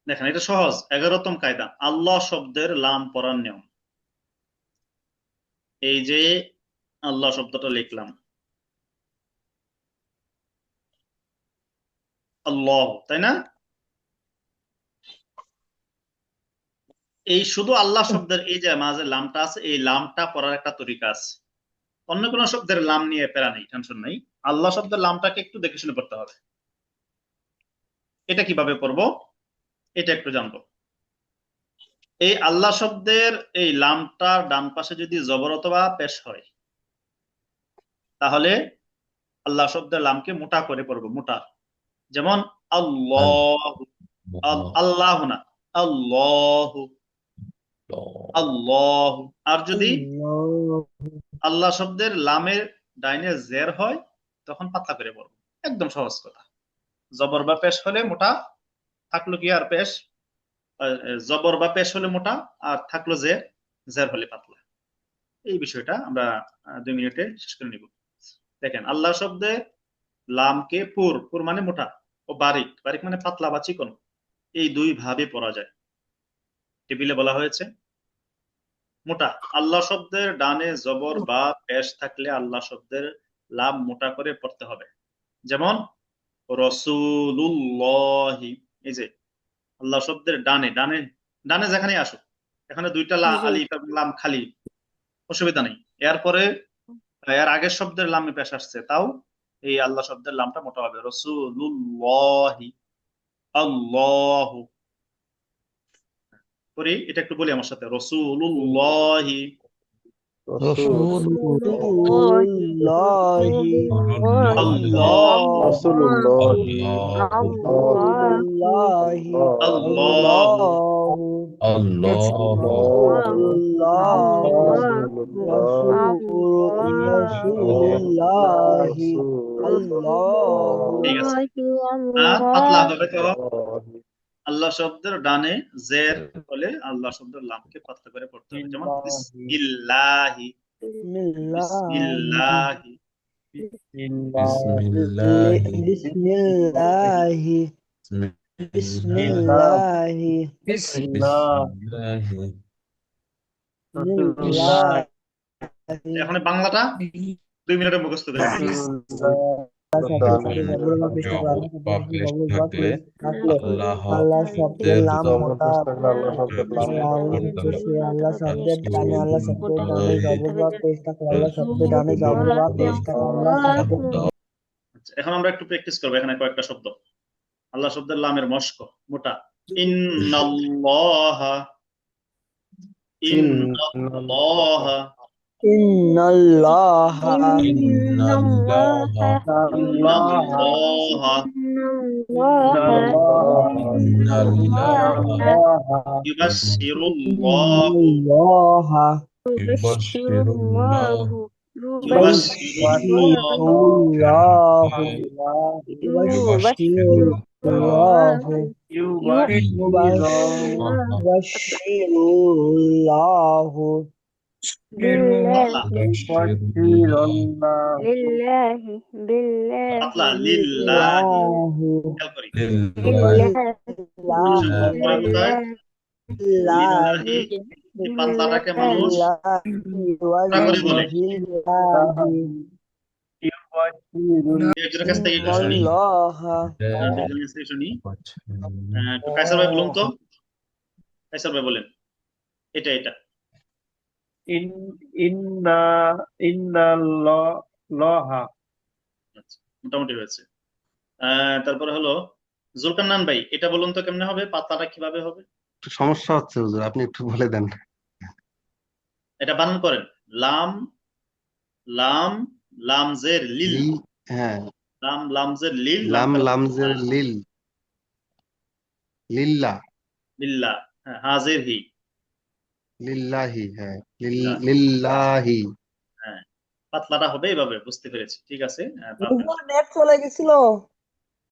দেখেন এটা সহজ, 11তম কায়দা, আল্লাহ শব্দের লাম পড়ার নিয়ম। এই যে আল্লাহ শব্দটা লিখলাম, আল্লাহ, তাই না? এই শুধু আল্লাহ শব্দের এই যে মাঝে লামটা আছে, এই লামটা পড়ার একটা তরিকা আছে। অন্য কোন শব্দের লাম নিয়ে প্যারা নেই, টেনশন নেই। আল্লাহ শব্দের লামটাকে একটু দেখে শুনে পড়তে হবে। এটা কিভাবে পড়বো, এটা একটু জানবো। এই আল্লাহ শব্দের এই লামটার ডান পাশে যদি জবর অথবা পেশ হয়, তাহলে আল্লাহ শব্দের লামকে মোটা করে পড়বো, মোটা। যেমন আল্লাহ, আল্লাহ না, আল্লাহ, আল্লাহ। আর যদি আল্লাহ শব্দের লামের ডাইনে জের হয়, তখন পাতলা করে পড়বো। একদম সহজ কথা। জবর বা পেশ হলে মোটা, থাকলো কি আর পেশ, জবর বা পেশ হলে মোটা, আর থাকলো জের, জের হলে পাতলা। এই বিষয়টা আমরা 2 মিনিটে শেষ করে নিব। দেখেন আল্লাহ শব্দে লামকে পুর, পুর মানে মোটা, ও বারিক, বারিক মানে পাতলা বা চিকন, এই দুই ভাবে পড়া যায়। টেবিলে বলা হয়েছে মোটা। আল্লাহ শব্দের ডানে জবর বা পেশ থাকলে আল্লাহ শব্দের লাম মোটা করে পড়তে হবে। যেমন রসুলুল্লাহি, এই যে আল্লাহ শব্দের ডানে, ডানে ডানে যেখানে আসুক, এখানে দুইটা জি। আলিফ এবং লাম খালি, অসুবিধা নেই। এরপরে এর আগের শব্দের লামে পেশ আসছে, তাও এই আল্লাহ শব্দের লামটা মোটা হবে। রসুলুল্লাহি, আল্লাহু। করি এটা একটু বলি আমার সাথে, রসুলুল্লাহি, রাসূলুল্লাহি আল্লাহু, রাসূলুল্লাহি রাসূলুল্লাহি আল্লাহু, আল্লাহু Allah রাসূলুল্লাহি আল্লাহু ঠিক আছে। আর পাতলা হবে তো, আল্লাহ শব্দের ডানে জের হলে আল্লাহ শব্দের লামকে পাতলা করে পড়তে হবে। যেমন বিসমিল্লাহি, বিসমিল্লাহি বিসমিল্লাহি। বিসমিল্লাহি বিসমিল্লাহি বিসমিল্লাহি এখন এই বাংলাটা 2 মিনিটে মুখস্থ করে ফেলি। আল্লাহ শব্দের লাম মোটা, আল্লাহ শব্দের ডানে, আল্লাহ শব্দের ডানে জবর বা পেশ থাকলে আল্লাহ শব্দের ডানে জবর বা পেশ থাকলে আল্লাহ শব্দের আচ্ছা, এখন আমরা একটু প্র্যাকটিস করবো। এখানে কয়েকটা শব্দ, আল্লাহ শব্দের লামের মস্ক মোটা। ইন্নাল্লাহা, ইন্নাল্লাহা, ইন্নাল্লাহা ইন্নাল্লাহা, ইউবাশশিরুল্লাহু, ইন্নাল্লাহা ইউবাশশিরুল্লাহু, ইউবাশশিরুল্লাহু ইউবাশশিরুল্লাহু পাতলা, পাতলা, লিল্লাহি। খেয়াল করি আল্লাহ শব্দের পরে কোথায় লিল্লাহি, এই পাতলাটাকে মানুষ মোটা করে বলে। একজনের কাছ থেকে একটু শুনি, একজনের কাছ থেকে শুনি। একটু কায়সার ভাই বলুন তো, কায়সার ভাই বলেন, এটা এটা। ইন্না ইন্নাল্লাহা আচ্ছা, মোটামুটি হয়েছে। তারপরে হলো জুলকান্নান ভাই, এটা বলুন তো কেমনে হবে, পাতলাটা কিভাবে হবে? একটু সমস্যা হচ্ছে হুজুর, আপনি একটু বলে দেন। এটা বানান করেন, লাম, লাম, লামজের লিল, লি, হ্যাঁ, লাম লামজের লিল, লাম লামটা লামজের লিল, লিল্লা, লিল্লাহ, হ্যাঁ, হাজের হি, লিল্লাহি, হ্যাঁ, লিল্লাহ, লিল্লাহি। হ্যাঁ, পাতলাটা হবে এইভাবে, বুঝতে পেরেছি, ঠিক আছে। নেট চলে গেছিল।